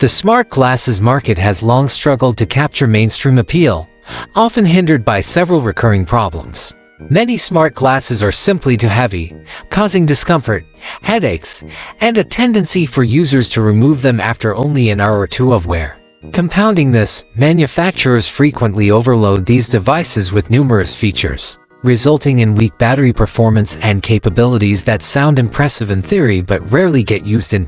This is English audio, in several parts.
The smart glasses market has long struggled to capture mainstream appeal, often hindered by several recurring problems. Many smart glasses are simply too heavy, causing discomfort, headaches, and a tendency for users to remove them after only an hour or two of wear. Compounding this, manufacturers frequently overload these devices with numerous features, resulting in weak battery performance and capabilities that sound impressive in theory but rarely get used in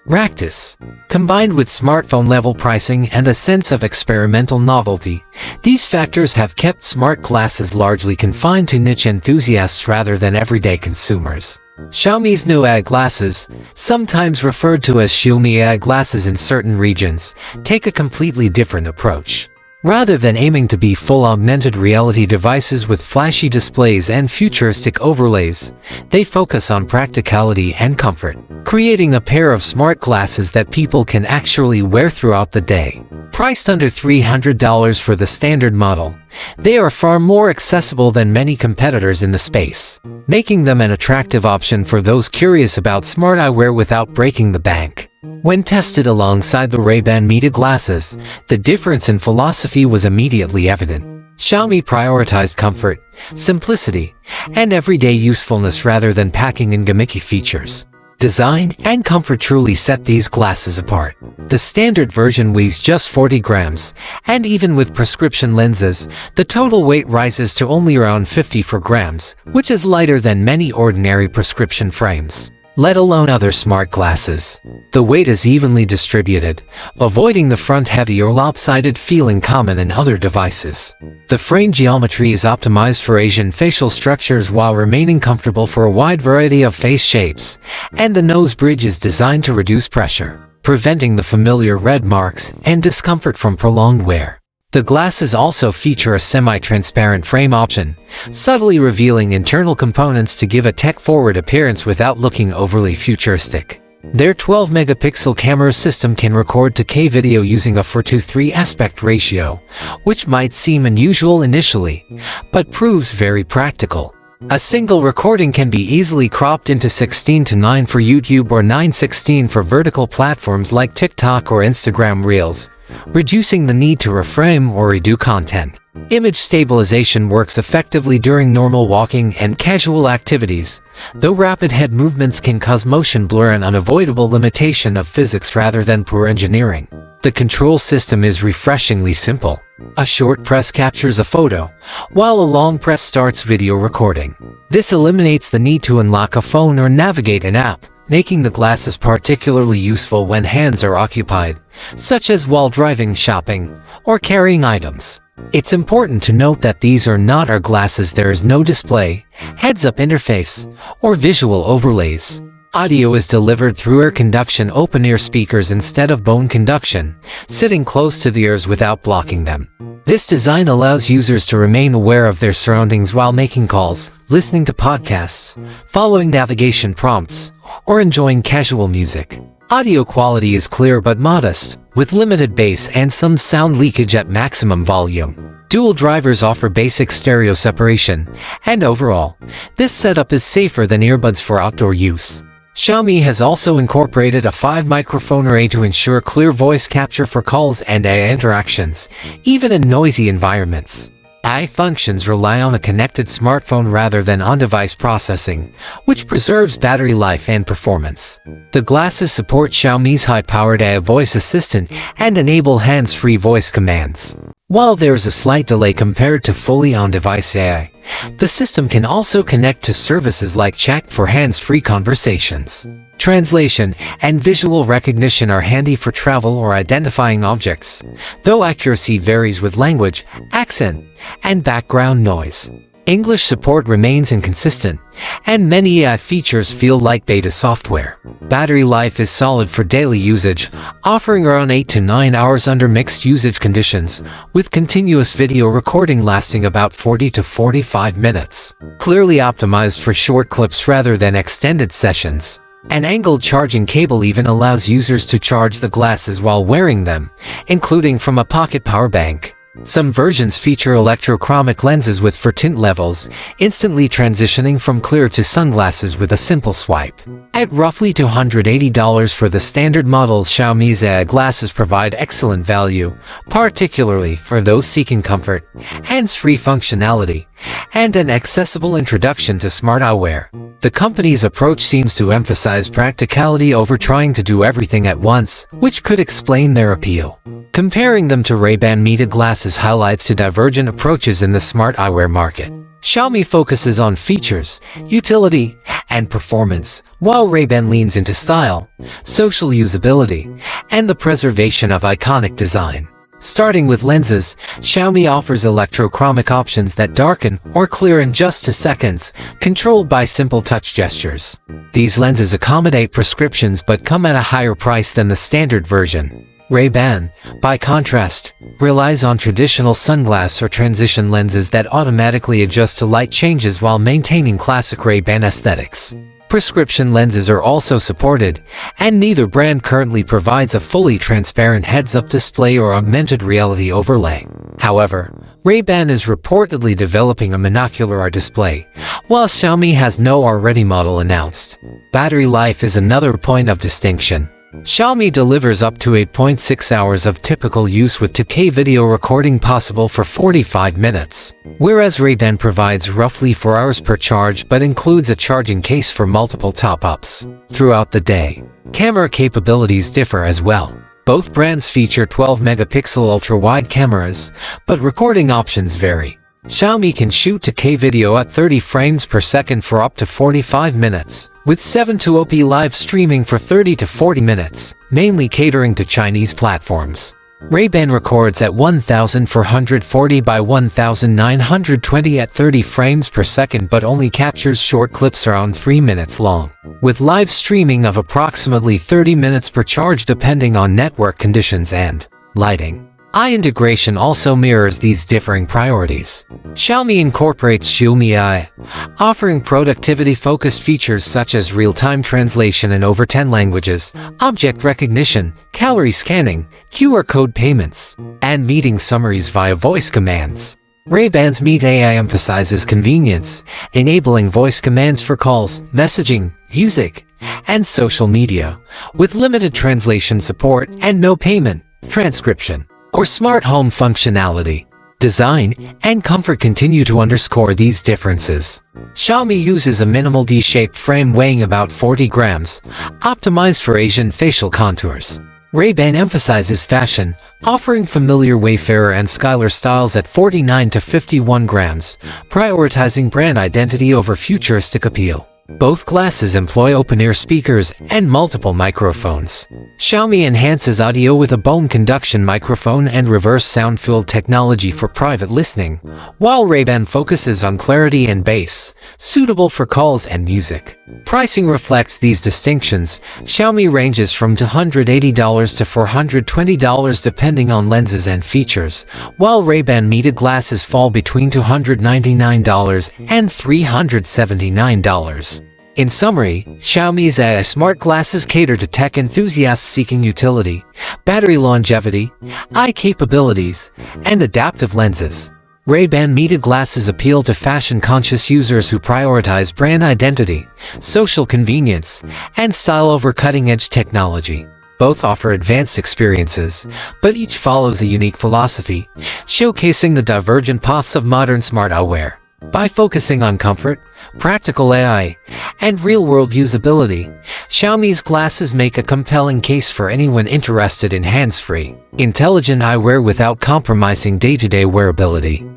practice. Combined with smartphone-level pricing and a sense of experimental novelty, these factors have kept smart glasses largely confined to niche enthusiasts rather than everyday consumers. Xiaomi's new AI glasses, sometimes referred to as Xiaomi AI Glasses in certain regions, take a completely different approach. Rather than aiming to be full augmented reality devices with flashy displays and futuristic overlays, they focus on practicality and comfort, creating a pair of smart glasses that people can actually wear throughout the day. Priced under $300 for the standard model, they are far more accessible than many competitors in the space, making them an attractive option for those curious about smart eyewear without breaking the bank. When tested alongside the Ray-Ban Meta glasses, the difference in philosophy was immediately evident. Xiaomi prioritized comfort, simplicity, and everyday usefulness rather than packing in gimmicky features. Design and comfort truly set these glasses apart. The standard version weighs just 40 grams, and even with prescription lenses, the total weight rises to only around 54 grams, which is lighter than many ordinary prescription frames, let alone other smart glasses. The weight is evenly distributed, avoiding the front-heavy or lopsided feeling common in other devices. The frame geometry is optimized for Asian facial structures while remaining comfortable for a wide variety of face shapes, and the nose bridge is designed to reduce pressure, preventing the familiar red marks and discomfort from prolonged wear. The glasses also feature a semi-transparent frame option, subtly revealing internal components to give a tech-forward appearance without looking overly futuristic. Their 12-megapixel camera system can record 2K video using a 4:3 aspect ratio, which might seem unusual initially, but proves very practical. A single recording can be easily cropped into 16:9 for YouTube or 9:16 for vertical platforms like TikTok or Instagram Reels, reducing the need to reframe or redo content. Image stabilization works effectively during normal walking and casual activities, though rapid head movements can cause motion blur, an unavoidable limitation of physics rather than poor engineering. The control system is refreshingly simple. A short press captures a photo, while a long press starts video recording. This eliminates the need to unlock a phone or navigate an app, making the glasses particularly useful when hands are occupied, such as while driving, shopping, or carrying items. It's important to note that these are not our glasses. There is no display, heads-up interface, or visual overlays. Audio is delivered through air conduction open-ear speakers instead of bone conduction, sitting close to the ears without blocking them. This design allows users to remain aware of their surroundings while making calls, listening to podcasts, following navigation prompts, or enjoying casual music. Audio quality is clear but modest, with limited bass and some sound leakage at maximum volume. Dual drivers offer basic stereo separation, and overall, this setup is safer than earbuds for outdoor use. Xiaomi has also incorporated a 5-microphone array to ensure clear voice capture for calls and AI interactions, even in noisy environments. AI functions rely on a connected smartphone rather than on-device processing, which preserves battery life and performance. The glasses support Xiaomi's high-powered AI voice assistant and enable hands-free voice commands. While there is a slight delay compared to fully on-device AI, the system can also connect to services like chat for hands-free conversations. Translation and visual recognition are handy for travel or identifying objects, though accuracy varies with language, accent, and background noise. English support remains inconsistent, and many AI features feel like beta software. Battery life is solid for daily usage, offering around 8 to 9 hours under mixed usage conditions, with continuous video recording lasting about 40 to 45 minutes. Clearly optimized for short clips rather than extended sessions. An angled charging cable even allows users to charge the glasses while wearing them, including from a pocket power bank. Some versions feature electrochromic lenses with for tint levels, instantly transitioning from clear to sunglasses with a simple swipe. At roughly $280 for the standard model, Xiaomi's AI glasses provide excellent value, particularly for those seeking comfort, hands-free functionality, and an accessible introduction to smart eyewear. The company's approach seems to emphasize practicality over trying to do everything at once, which could explain their appeal. Comparing them to Ray-Ban Meta glasses highlights two divergent approaches in the smart eyewear market. Xiaomi focuses on features, utility, and performance, while Ray-Ban leans into style, social usability, and the preservation of iconic design. Starting with lenses, Xiaomi offers electrochromic options that darken or clear in just 2 seconds, controlled by simple touch gestures. These lenses accommodate prescriptions but come at a higher price than the standard version. Ray-Ban, by contrast, relies on traditional sunglass or transition lenses that automatically adjust to light changes while maintaining classic Ray-Ban aesthetics. Prescription lenses are also supported, and neither brand currently provides a fully transparent heads-up display or augmented reality overlay. However, Ray-Ban is reportedly developing a monocular display, while Xiaomi has no already model announced. Battery life is another point of distinction. Xiaomi delivers up to 8.6 hours of typical use with 2K video recording possible for 45 minutes, whereas Ray-Ban provides roughly 4 hours per charge but includes a charging case for multiple top-ups throughout the day. Camera capabilities differ as well. Both brands feature 12-megapixel ultra-wide cameras, but recording options vary. Xiaomi can shoot 2K video at 30 frames per second for up to 45 minutes, with 720p live streaming for 30 to 40 minutes, mainly catering to Chinese platforms. Ray-Ban records at 1440 by 1920 at 30 frames per second but only captures short clips around 3 minutes long, with live streaming of approximately 30 minutes per charge depending on network conditions and lighting. Eye integration also mirrors these differing priorities. Xiaomi incorporates Xiaomi AI, offering productivity-focused features such as real-time translation in over 10 languages, object recognition, calorie scanning, QR code payments, and meeting summaries via voice commands. Ray-Ban's Meet AI emphasizes convenience, enabling voice commands for calls, messaging, music, and social media, with limited translation support and no payment, transcription, or smart home functionality. Design and comfort continue to underscore these differences. Xiaomi uses a minimal D-shaped frame weighing about 40 grams, optimized for Asian facial contours. Ray-Ban emphasizes fashion, offering familiar Wayfarer and Skylar styles at 49 to 51 grams, prioritizing brand identity over futuristic appeal. Both glasses employ open-ear speakers and multiple microphones. Xiaomi enhances audio with a bone conduction microphone and reverse sound-filled technology for private listening, while Ray-Ban focuses on clarity and bass, suitable for calls and music. Pricing reflects these distinctions. Xiaomi ranges from $280 to $420 depending on lenses and features, while Ray-Ban Meta glasses fall between $299 and $379. In summary, Xiaomi's AI smart glasses cater to tech enthusiasts seeking utility, battery longevity, eye capabilities, and adaptive lenses. Ray-Ban Meta glasses appeal to fashion-conscious users who prioritize brand identity, social convenience, and style over cutting-edge technology. Both offer advanced experiences, but each follows a unique philosophy, showcasing the divergent paths of modern smart eyewear. By focusing on comfort, practical AI, and real-world usability, Xiaomi's glasses make a compelling case for anyone interested in hands-free, intelligent eyewear without compromising day-to-day wearability.